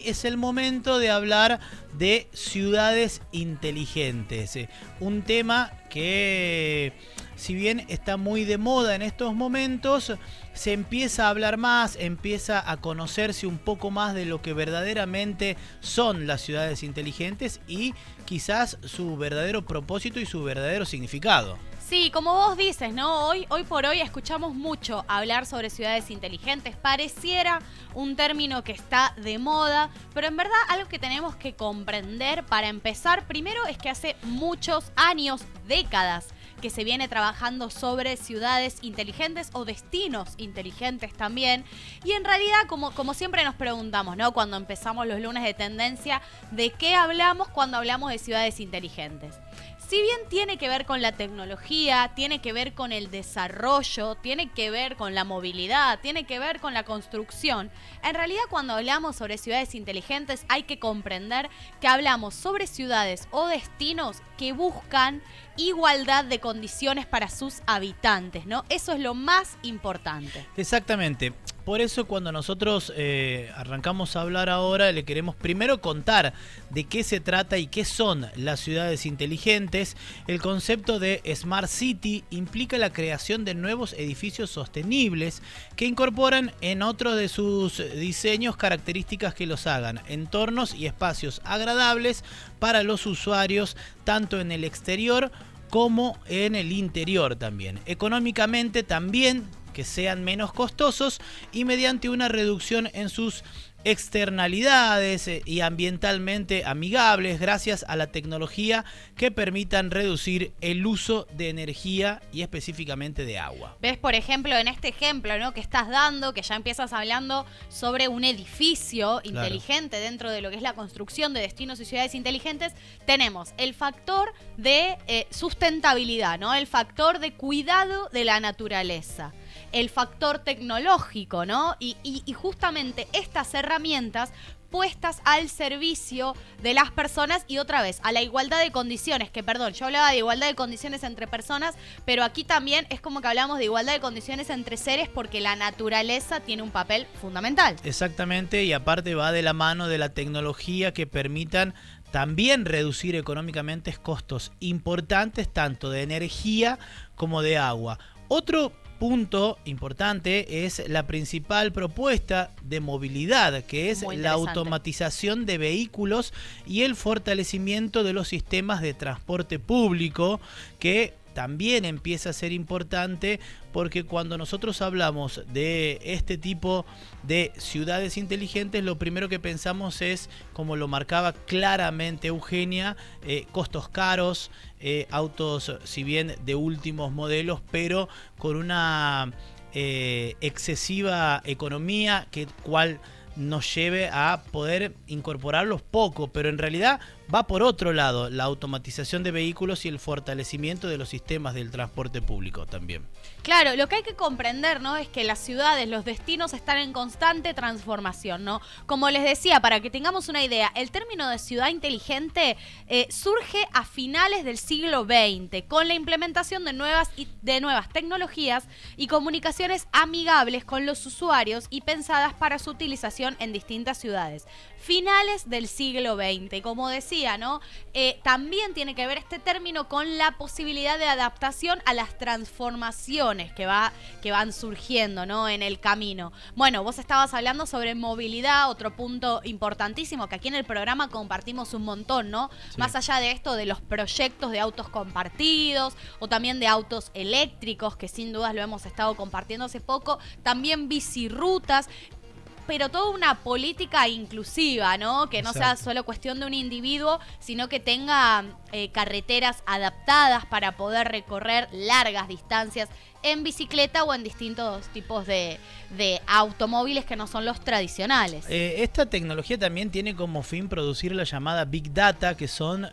Es el momento de hablar de ciudades inteligentes, un tema que, si bien está muy de moda en estos momentos, se empieza a hablar más, empieza a conocerse un poco más de lo que verdaderamente son las ciudades inteligentes y quizás su verdadero propósito y su verdadero significado. Sí, como vos dices, ¿no? Hoy por hoy escuchamos mucho hablar sobre ciudades inteligentes. Pareciera un término que está de moda, pero en verdad algo que tenemos que comprender para empezar, primero es que hace muchos años, décadas, que se viene trabajando sobre ciudades inteligentes o destinos inteligentes también. Y en realidad, como siempre nos preguntamos, ¿no? Cuando empezamos los lunes de tendencia, ¿de qué hablamos cuando hablamos de ciudades inteligentes? Si bien tiene que ver con la tecnología, tiene que ver con el desarrollo, tiene que ver con la movilidad, tiene que ver con la construcción, en realidad cuando hablamos sobre ciudades inteligentes hay que comprender que hablamos sobre ciudades o destinos que buscan igualdad de condiciones para sus habitantes, ¿no? Eso es lo más importante. Exactamente. Por eso cuando nosotros arrancamos a hablar ahora, le queremos primero contar de qué se trata y qué son las ciudades inteligentes. El concepto de Smart City implica la creación de nuevos edificios sostenibles que incorporan en otro de sus diseños características que los hagan entornos y espacios agradables para los usuarios, tanto en el exterior como en el interior también. Económicamente también que sean menos costosos y mediante una reducción en sus externalidades y ambientalmente amigables gracias a la tecnología que permitan reducir el uso de energía y específicamente de agua. ¿Ves? Por ejemplo, en este ejemplo, ¿no? que estás dando, que ya empiezas hablando sobre un edificio inteligente dentro de lo que es la construcción de destinos y ciudades inteligentes, tenemos el factor de sustentabilidad, ¿no? El factor de cuidado de la naturaleza, el factor tecnológico, ¿no? Y justamente estas herramientas puestas al servicio de las personas y otra vez, a la igualdad de condiciones, que perdón, yo hablaba de igualdad de condiciones entre personas, pero aquí también es como que hablamos de igualdad de condiciones entre seres porque la naturaleza tiene un papel fundamental. Exactamente, y aparte va de la mano de la tecnología que permitan también reducir económicamente costos importantes tanto de energía como de agua. Otro punto importante es la principal propuesta de movilidad, que es la automatización de vehículos y el fortalecimiento de los sistemas de transporte público, que también empieza a ser importante porque cuando nosotros hablamos de este tipo de ciudades inteligentes, lo primero que pensamos es, como lo marcaba claramente Eugenia, costos caros, autos si bien de últimos modelos, pero con una excesiva economía cual nos lleve a poder incorporarlos poco, pero en realidad va por otro lado, la automatización de vehículos y el fortalecimiento de los sistemas del transporte público también. Claro, lo que hay que comprender, ¿no? Es que las ciudades, los destinos están en constante transformación, ¿no? Como les decía, para que tengamos una idea, el término de ciudad inteligente surge a finales del siglo XX con la implementación de nuevas tecnologías y comunicaciones amigables con los usuarios y pensadas para su utilización en distintas ciudades. Finales del siglo XX, como decía, ¿no? También tiene que ver este término con la posibilidad de adaptación a las transformaciones que van surgiendo, ¿no? en el camino. Bueno, vos estabas hablando sobre movilidad, otro punto importantísimo que aquí en el programa compartimos un montón, ¿no? Sí. Más allá de esto, de los proyectos de autos compartidos o también de autos eléctricos, que sin dudas lo hemos estado compartiendo hace poco, también bicirutas, pero toda una política inclusiva, ¿no? Que no sea solo cuestión de un individuo, sino que tenga carreteras adaptadas para poder recorrer largas distancias en bicicleta o en distintos tipos de automóviles que no son los tradicionales. Esta tecnología también tiene como fin producir la llamada Big Data, que son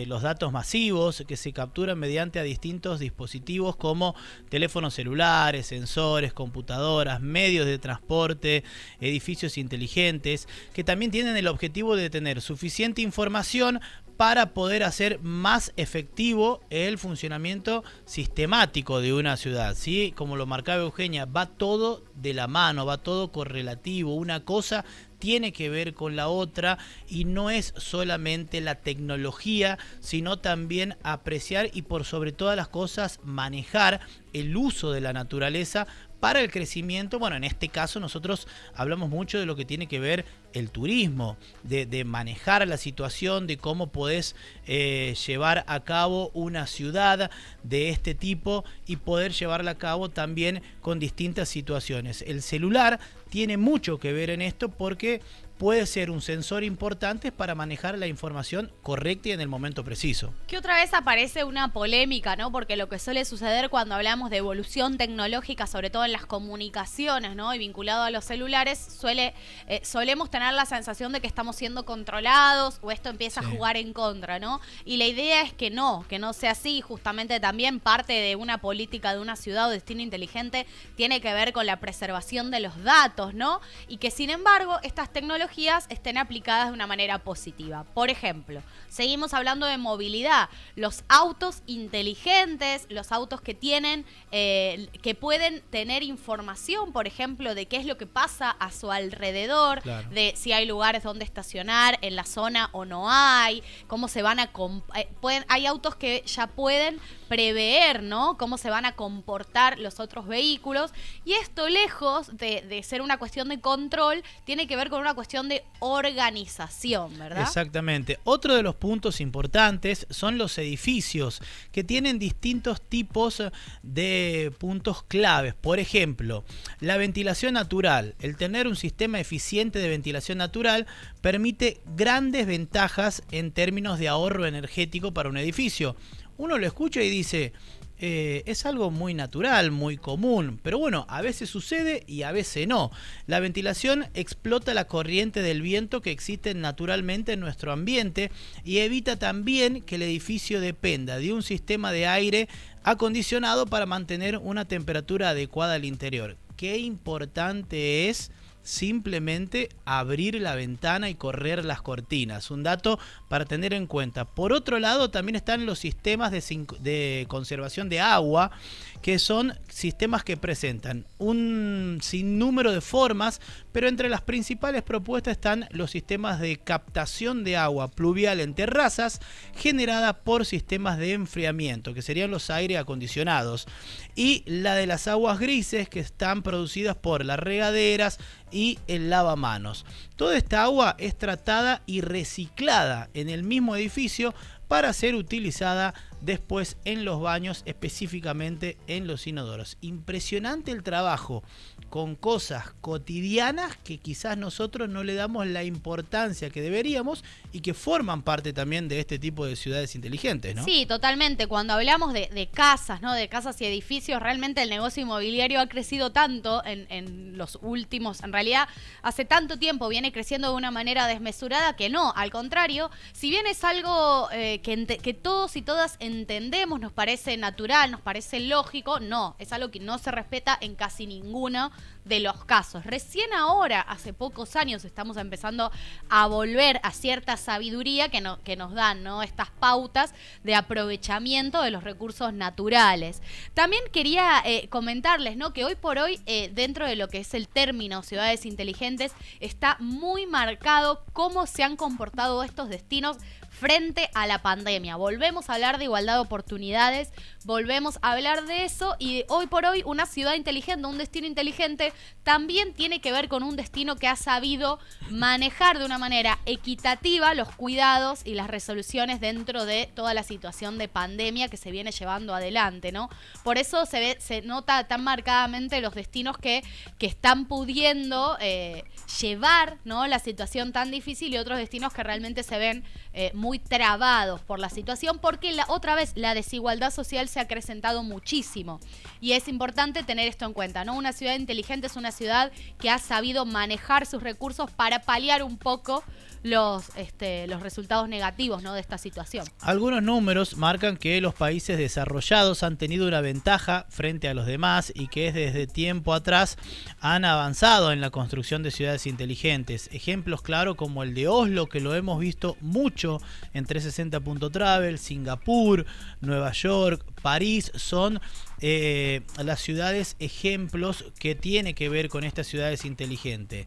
los datos masivos que se capturan mediante a distintos dispositivos como teléfonos celulares, sensores, computadoras, medios de transporte, edificios inteligentes, que también tienen el objetivo de tener suficiente información para poder hacer más efectivo el funcionamiento sistemático de una ciudad, ¿sí? Como lo marcaba Eugenia, va todo de la mano, va todo correlativo, una cosa tiene que ver con la otra y no es solamente la tecnología, sino también apreciar y por sobre todas las cosas manejar el uso de la naturaleza para el crecimiento. Bueno, en este caso nosotros hablamos mucho de lo que tiene que ver el turismo, de manejar la situación, de cómo podés llevar a cabo una ciudad de este tipo y poder llevarla a cabo también con distintas situaciones. El celular tiene mucho que ver en esto porque puede ser un sensor importante para manejar la información correcta y en el momento preciso. Que otra vez aparece una polémica, ¿no? Porque lo que suele suceder cuando hablamos de evolución tecnológica, sobre todo en las comunicaciones, ¿no? Y vinculado a los celulares, solemos tener la sensación de que estamos siendo controlados o esto empieza a jugar en contra, ¿no? Y la idea es que no sea así. Justamente también parte de una política de una ciudad o destino inteligente tiene que ver con la preservación de los datos, ¿no? Y que sin embargo estas tecnologías estén aplicadas de una manera positiva. Por ejemplo, seguimos hablando de movilidad, los autos inteligentes, los autos que tienen, que pueden tener información, por ejemplo, de qué es lo que pasa a su alrededor, claro, de si hay lugares donde estacionar en la zona o no hay, cómo se van a hay autos que ya pueden prever, ¿no? Cómo se van a comportar los otros vehículos, y esto, lejos de ser una cuestión de control, tiene que ver con una cuestión de organización, ¿verdad? Exactamente. Otro de los puntos importantes son los edificios, que tienen distintos tipos de puntos claves. Por ejemplo, la ventilación natural. El tener un sistema eficiente de ventilación natural permite grandes ventajas en términos de ahorro energético para un edificio. Uno lo escucha y dice, es algo muy natural, muy común, pero bueno, a veces sucede y a veces no. La ventilación explota la corriente del viento que existe naturalmente en nuestro ambiente y evita también que el edificio dependa de un sistema de aire acondicionado para mantener una temperatura adecuada al interior. Qué importante es simplemente abrir la ventana y correr las cortinas. Un dato para tener en cuenta. Por otro lado, también están los sistemas de conservación de agua, que son sistemas que presentan un sinnúmero de formas, pero entre las principales propuestas están los sistemas de captación de agua pluvial en terrazas, generada por sistemas de enfriamiento, que serían los aire acondicionados, y la de las aguas grises, que están producidas por las regaderas y el lavamanos. Toda esta agua es tratada y reciclada en el mismo edificio para ser utilizada después en los baños, específicamente en los inodoros. Impresionante el trabajo con cosas cotidianas que quizás nosotros no le damos la importancia que deberíamos y que forman parte también de este tipo de ciudades inteligentes, ¿no? Sí, totalmente. Cuando hablamos de casas, ¿no? De casas y edificios, realmente el negocio inmobiliario ha crecido tanto en los últimos, en realidad hace tanto tiempo viene creciendo de una manera desmesurada que no, al contrario, si bien es algo que todos y todas entendemos, nos parece natural, nos parece lógico, no, es algo que no se respeta en casi ninguno de los casos. Recién ahora, hace pocos años, estamos empezando a volver a cierta sabiduría que nos dan, ¿no? Estas pautas de aprovechamiento de los recursos naturales. También quería comentarles, ¿no? Que hoy por hoy, dentro de lo que es el término ciudades inteligentes, está muy marcado cómo se han comportado estos destinos frente a la pandemia. Volvemos a hablar de igualdad de oportunidades, volvemos a hablar de eso, y hoy por hoy una ciudad inteligente, un destino inteligente, también tiene que ver con un destino que ha sabido manejar de una manera equitativa los cuidados y las resoluciones dentro de toda la situación de pandemia que se viene llevando adelante, ¿no? Por eso se nota tan marcadamente los destinos que están pudiendo llevar, ¿no? La situación tan difícil, y otros destinos que realmente se ven muy trabados por la situación, porque otra vez la desigualdad social se ha acrecentado muchísimo, y es importante tener esto en cuenta, ¿no? Una ciudad inteligente es una ciudad que ha sabido manejar sus recursos para paliar un poco los resultados negativos, ¿no? De esta situación. Algunos números marcan que los países desarrollados han tenido una ventaja frente a los demás y que desde tiempo atrás han avanzado en la construcción de ciudades inteligentes. Ejemplos claros como el de Oslo, que lo hemos visto mucho en 360.travel, Singapur, Nueva York, París, son las ciudades ejemplos que tiene que ver con estas ciudades inteligentes.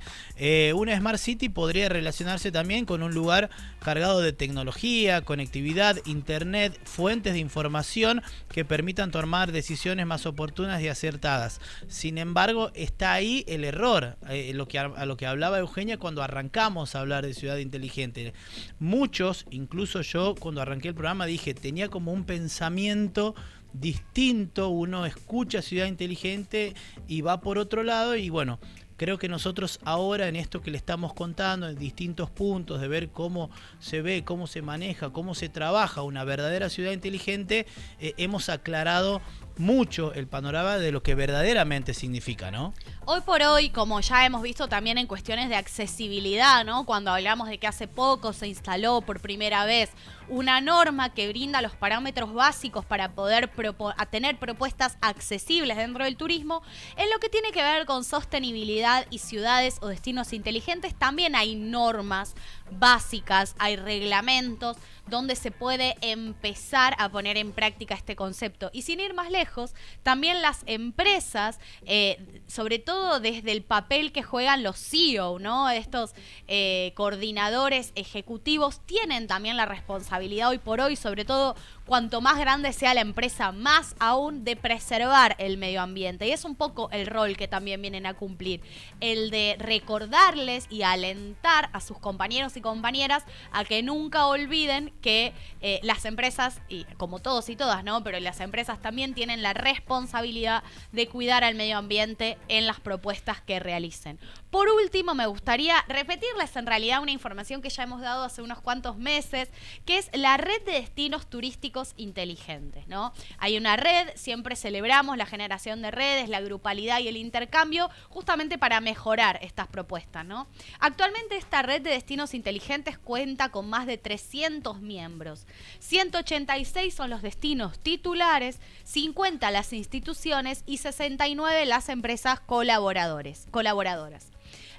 Una Smart City podría relacionarse también con un lugar cargado de tecnología, conectividad, internet, fuentes de información que permitan tomar decisiones más oportunas y acertadas. Sin embargo, está ahí el error, a lo que hablaba Eugenia cuando arrancamos a hablar de ciudad inteligente. Muchos, incluso yo, cuando arranqué el programa dije, tenía como un pensamiento distinto, uno escucha ciudad inteligente y va por otro lado, y bueno, creo que nosotros ahora en esto que le estamos contando, en distintos puntos de ver cómo se ve, cómo se maneja, cómo se trabaja una verdadera ciudad inteligente, hemos aclarado mucho el panorama de lo que verdaderamente significa, ¿no? Hoy por hoy, como ya hemos visto también en cuestiones de accesibilidad, ¿no? Cuando hablamos de que hace poco se instaló por primera vez una norma que brinda los parámetros básicos para poder tener propuestas accesibles dentro del turismo, en lo que tiene que ver con sostenibilidad y ciudades o destinos inteligentes, también hay normas básicas, hay reglamentos donde se puede empezar a poner en práctica este concepto. Y sin ir más lejos, también las empresas, sobre todo desde el papel que juegan los CEO, ¿no? Estos coordinadores ejecutivos tienen también la responsabilidad hoy por hoy, sobre todo cuanto más grande sea la empresa, más aún de preservar el medio ambiente. Y es un poco el rol que también vienen a cumplir, el de recordarles y alentar a sus compañeros y compañeras a que nunca olviden que las empresas, y como todos y todas, ¿no? Pero las empresas también tienen la responsabilidad de cuidar al medio ambiente en las propuestas que realicen. Por último, me gustaría repetirles en realidad una información que ya hemos dado hace unos cuantos meses, que es la red de destinos turísticos inteligentes, ¿no? Hay una red, siempre celebramos la generación de redes, la grupalidad y el intercambio, justamente para mejorar estas propuestas, ¿no? Actualmente esta red de destinos inteligentes cuenta con más de 300 miembros. 186 son los destinos titulares, 50 las instituciones y 69 las empresas colaboradoras.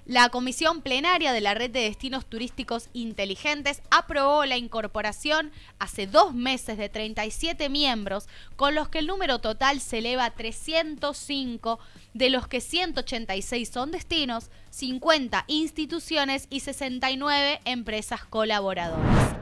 La Comisión Plenaria de la Red de Destinos Turísticos Inteligentes aprobó la incorporación hace 2 meses de 37 miembros, con los que el número total se eleva a 305, de los que 186 son destinos, 50 instituciones y 69 empresas colaboradoras.